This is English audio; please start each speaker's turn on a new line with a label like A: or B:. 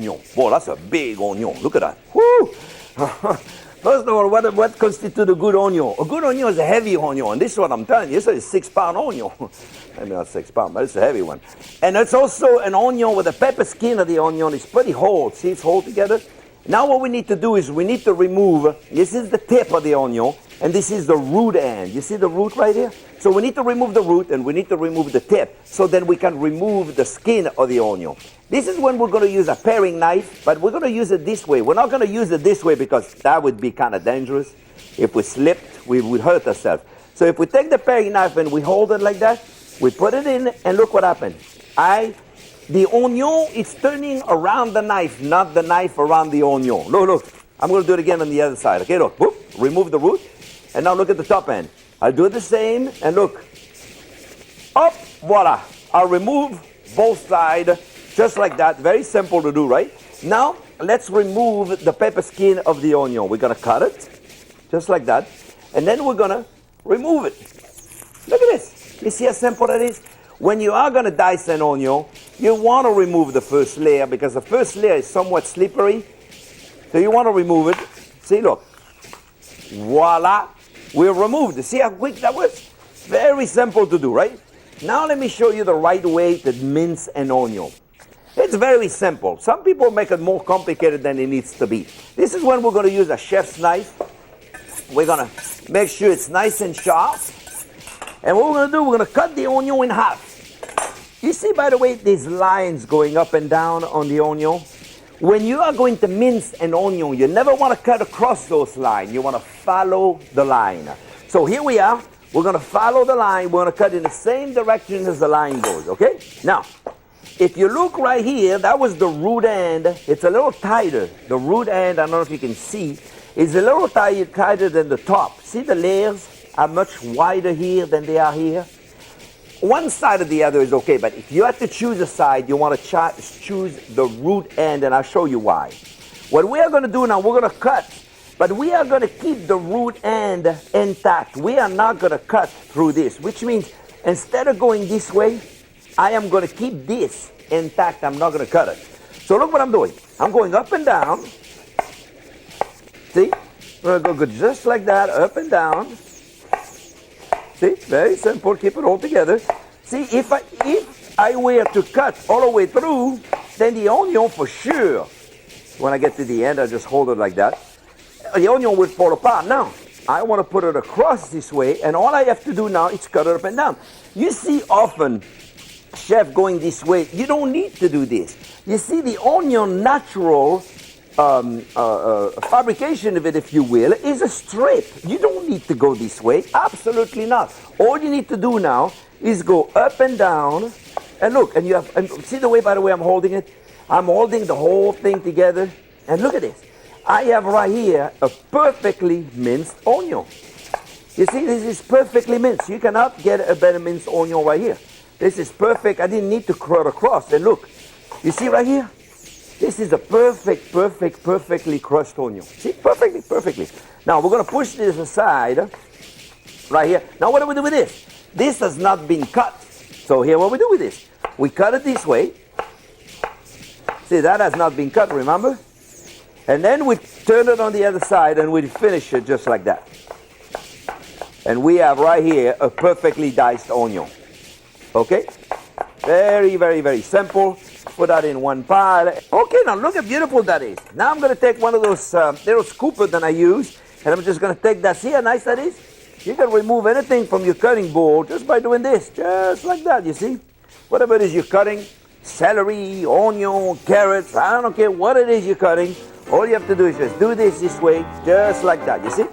A: onion. Boy, that's a big onion. Look at that. Woo! First of all, what constitutes a good onion? A good onion is a heavy onion, and this is what I'm telling you. This is a 6-pound onion. Maybe not 6 pounds, but it's a heavy one. And it's also an onion with the pepper skin of the onion. It's pretty whole. See, it's whole together. Now what we need to do is we need to remove, this is the tip of the onion, and this is the root end. You see the root right here? So we need to remove the root, and we need to remove the tip, so then we can remove the skin of the onion. This is when we're going to use a paring knife, but we're going to use it this way. We're not going to use it this way because that would be kind of dangerous. If we slipped, we would hurt ourselves. So if we take the paring knife and we hold it like that, we put it in, and look what happened. The onion is turning around the knife, not the knife around the onion. Look. I'm going to do it again on the other side. Okay, look. Whoop, remove the root. And now look at the top end. I'll do the same, and look. Up, voila. I'll remove both sides just like that. Very simple to do, right? Now, let's remove the pepper skin of the onion. We're going to cut it, just like that. And then we're going to remove it. Look at this. You see how simple that is? When you are going to dice an onion, you want to remove the first layer because the first layer is somewhat slippery. So you want to remove it. See, look. Voila. We removed it. See how quick that was? Very simple to do, right? Now let me show you the right way to mince an onion. It's very simple. Some people make it more complicated than it needs to be. This is when we're going to use a chef's knife. We're going to make sure it's nice and sharp. And what we're going to do, we're going to cut the onion in half. You see, by the way, these lines going up and down on the onion. When you are going to mince an onion, you never want to cut across those lines. You want to follow the line. So here we are. We're going to follow the line. We're going to cut in the same direction as the line goes, okay? Now, if you look right here, that was the root end. It's a little tighter. The root end, I don't know if you can see, is a little tighter than the top. See, the layers are much wider here than they are here. One side or the other is okay, but if you have to choose a side, you want to choose the root end, and I'll show you why. What we are going to do now, we're going to cut, but we are going to keep the root end intact. We are not going to cut through this, which means instead of going this way, I am going to keep this intact. I'm not going to cut it. So look what I'm doing. I'm going up and down. See? We're going to go just like that, up and down. See, very simple, keep it all together. See, if I were to cut all the way through, then the onion for sure, when I get to the end, I just hold it like that, the onion would fall apart. Now, I want to put it across this way, and all I have to do now is cut it up and down. You see often, chef going this way, you don't need to do this. You see the onion natural fabrication of it, if you will, is a strip. You don't need to go this way. Absolutely not. All you need to do now is go up and down. And look, and you have, and see the way, by the way, I'm holding it? I'm holding the whole thing together. And look at this. I have right here a perfectly minced onion. You see, this is perfectly minced. You cannot get a better minced onion right here. This is perfect. I didn't need to cut across. And look, you see right here? This is a perfectly crushed onion. See, perfectly. Now, we're going to push this aside right here. Now, what do we do with this? This has not been cut. So here, what we do with this? We cut it this way. See, that has not been cut, remember? And then we turn it on the other side and we finish it just like that. And we have right here a perfectly diced onion. Okay? Very simple. Put that in one pile. Okay, now look how beautiful that is. Now I'm going to take one of those little scoopers that I use, and I'm just going to take that. See how nice that is? You can remove anything from your cutting board just by doing this, just like that, you see? Whatever it is you're cutting, celery, onion, carrots, I don't care what it is you're cutting, all you have to do is just do this way, just like that, you see?